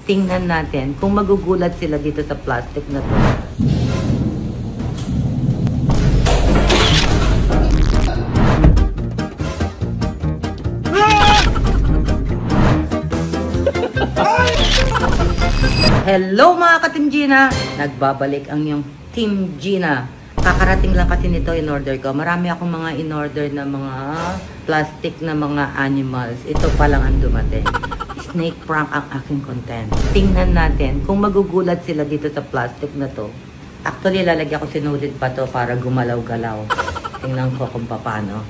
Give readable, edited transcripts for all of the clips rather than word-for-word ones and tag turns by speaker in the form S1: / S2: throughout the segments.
S1: Tingnan natin kung magugulat sila dito sa plastic na to. Hello mga ka-Team Gina! Nagbabalik ang yung Team Gina. Kakarating lang kasi nito in order ko. Marami akong mga in order na mga plastic na mga animals. Ito pa lang ang dumating. Snake prank ang aking content. Tingnan natin kung magugulat sila dito sa plastic na to. Actually, lalagyan ko sinudid pa to para gumalaw-galaw. Tingnan ko kung paano.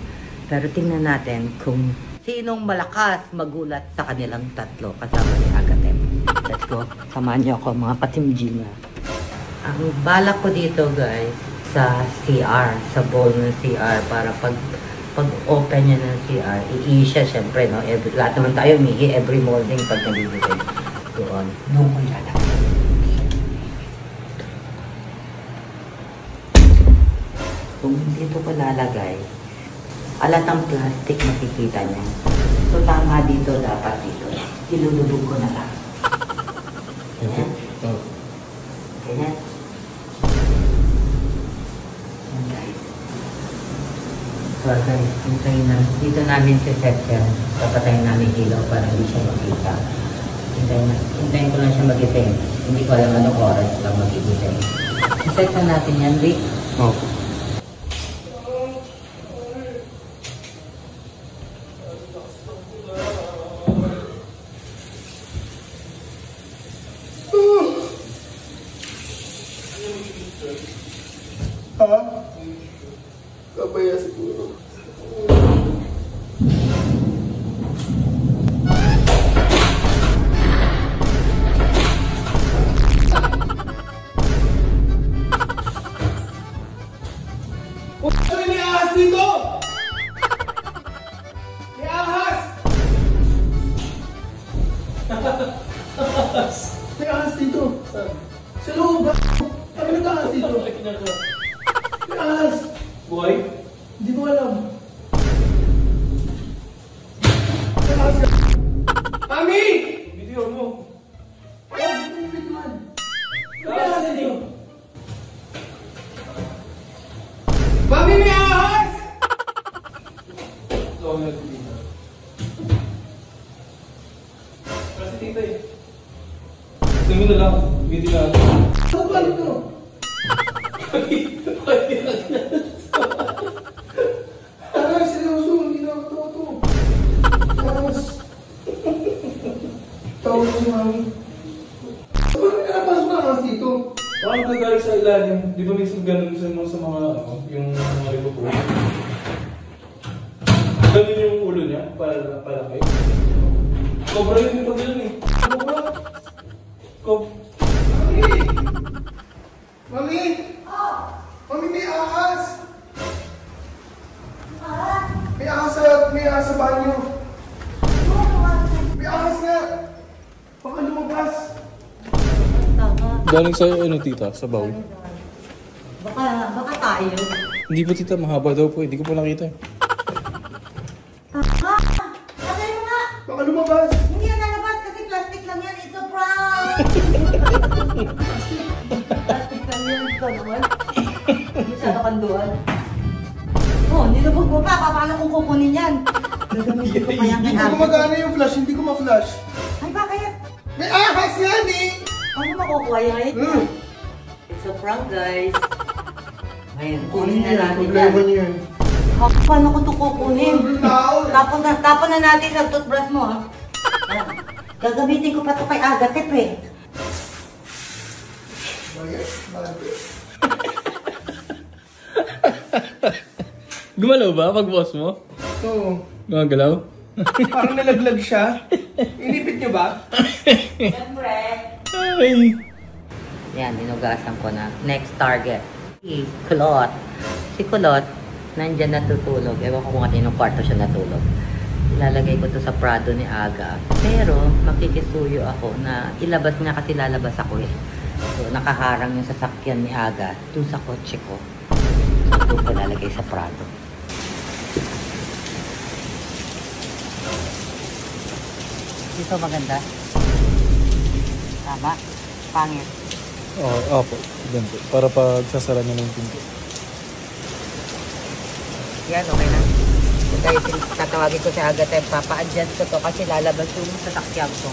S1: Pero tingnan natin kung sinong malakas magulat sa kanilang tatlo kasama si Agatem. Let's go. Samahan niyo ako mga ka-Team Gina. Ang balak ko dito guys, sa CR, sa bowl ng CR para pag-open niya ng CR, i-siya syempre, no? Lahat naman tayo, mihi, every molding pag nabibigay doon. Doon ko ilalagay. Kung dito ko lalagay, alatang plastic makikita niya. So, tama dito, dapat dito. Ilulubog ko na lang. Ganyan. Ganyan. So guys, dito namin si set yan. Papatayin namin ilaw para hindi siya makita. Hintayin ko lang siya mag-itim. Hindi ko alam anong oras lang mag-itim. Set na natin yan, Rick.
S2: Oh.
S3: Ha? Kabaya siguro. May ahas dito! May ahas! May ahas dito! Sa loob ba? Ano nag-ahas dito? May ahas! Boy? Hindi ko alam. May ahas ka! Mami! Video mo! Oh, may videoan! May ahas dito! Mami, may ahas! Ito ang nagtitita. Kasi tita eh. Dami na lang. Video na ako. Ano ba ito? Aras, seryoso. Hindi na ako ito. Aras. Tawag si Mami. Bakit ka napasok na aras dito?
S2: Parang nagaling sa ilalim. Di ba minsan ganun sa mga, yung mga ribo-pro? Ganun yung ulo niya, palaki. Cobra yun yung pag-ilan eh. Cobra?
S3: Mami! Mami! Mami, may ahas! May ahas sa banyo. May ahas nga! Baka lumabas.
S2: Galing sa ano tita, sa bowl.
S1: Baka tayo.
S2: Hindi po tita, mahaba daw po. Hindi ko po nakita eh.
S1: Patay mo nga!
S3: Baka lumabas.
S1: Hindi yan nalabas kasi plastic lang yan. It's a prank! Plastic lang yan. Ito naman. Masyado kang duwan. Oh, nilubog mo pa. Paano kung kukunin yan? Gagamitin ko pa yan kay
S3: Hindi ko gumagana yung flash. Hindi ko ma-flash.
S1: Ay, bakit?
S3: May ahas yan eh!
S1: Ano makukuha yan? It's a prank, guys. Ngayon, kunin na natin
S3: Problema
S1: yan.
S3: niyo yan.
S1: Paano ko ito kukunin? Tapon na natin sa toothbrush mo, ha? Ayan. Gagamitin ko pa ito kay Agatep, eh.
S2: Gumalaw ba pag boss mo?
S3: Oo.
S2: Gumagalaw?
S3: Parang nalaglag siya. Inipit niyo ba?
S1: Siyempre.
S2: Ay.
S1: Yan, dinugasan ko na. Next target. Si Kulot. Si Kulot, nandyan natutulog. Ewan ko kung kaninong kwarto siya natulog. Ilalagay ko to sa Prado ni Aga. Pero, makikisuyo ako na ilabas niya kasi lalabas ako eh. So, nakaharang yung sasakyan ni Aga dun sa kotse ko. So, doon ko lalagay sa Prado. Dito maganda. Tama? Pangit.
S2: Opo. Ganito. Para pag sasara na ng pinto.
S1: Yan, okay na. Kaya tatawagin ko si Agatha, papa-adjust ko to kasi lalabas yung sasakyan ko.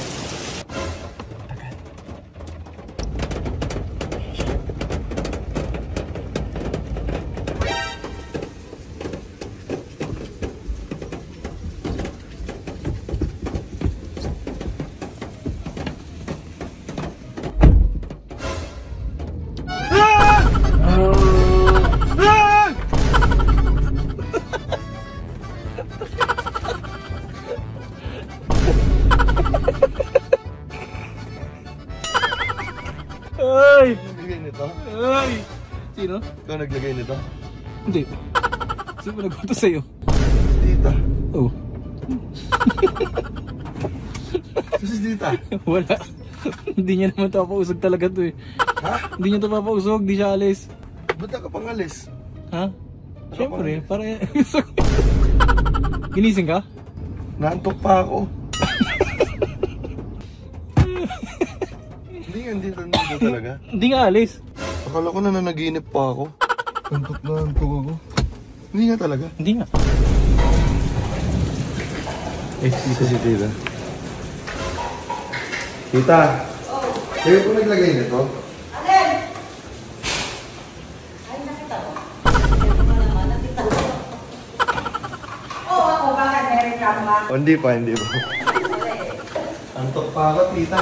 S2: Ay!
S3: Naglagay nito?
S2: Ay! Sino?
S3: Ikaw naglagay nito?
S2: Hindi. Sino ba nagpunta sa'yo?
S3: Tita.
S2: Oh.
S3: Sus tita.
S2: Wala. Hindi niya naman papausog talaga to eh.
S3: Ha?
S2: Hindi niya ito papausog, di siya alis.
S3: Ba't ka pang alis?
S2: Ha? Siyempre, para... Ginising ka?
S3: Naantok pa ako. Hindi talaga.
S2: Hindi nga alis.
S3: Akala ko na nanaginip pa ako. Antok na antok ako. Hindi nga talaga.
S2: Hindi nga.
S3: Dito si tita. Tita! Oh. Kayo po naglagay nito?
S1: Alin? Ay, nakita ko. Nakita ko. Oo, ako. Bakit? Meron ka ba?
S3: Hindi pa. Antok pa ako, tita.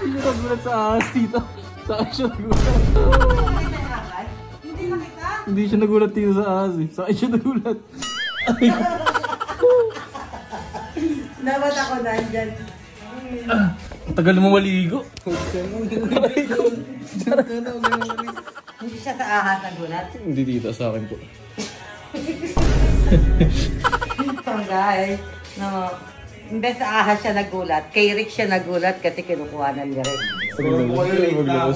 S2: Hindi siya nagulat sa ahas, tita. Sa akin siya nagulat.
S1: Hindi nakita?
S2: Hindi siya nagulat dito sa ahas eh. Sa akin siya nagulat.
S1: Dapat ako nandyan.
S2: Ang tagal mo maligo.
S1: Hindi siya sa ahas nagulat.
S2: Hindi tita, sa akin po.
S1: Ito guys, no, imbes sa ahas siya nagulat, kay Rick siya nagulat kasi kinukuhanan niya rin.
S2: Tagal na lang.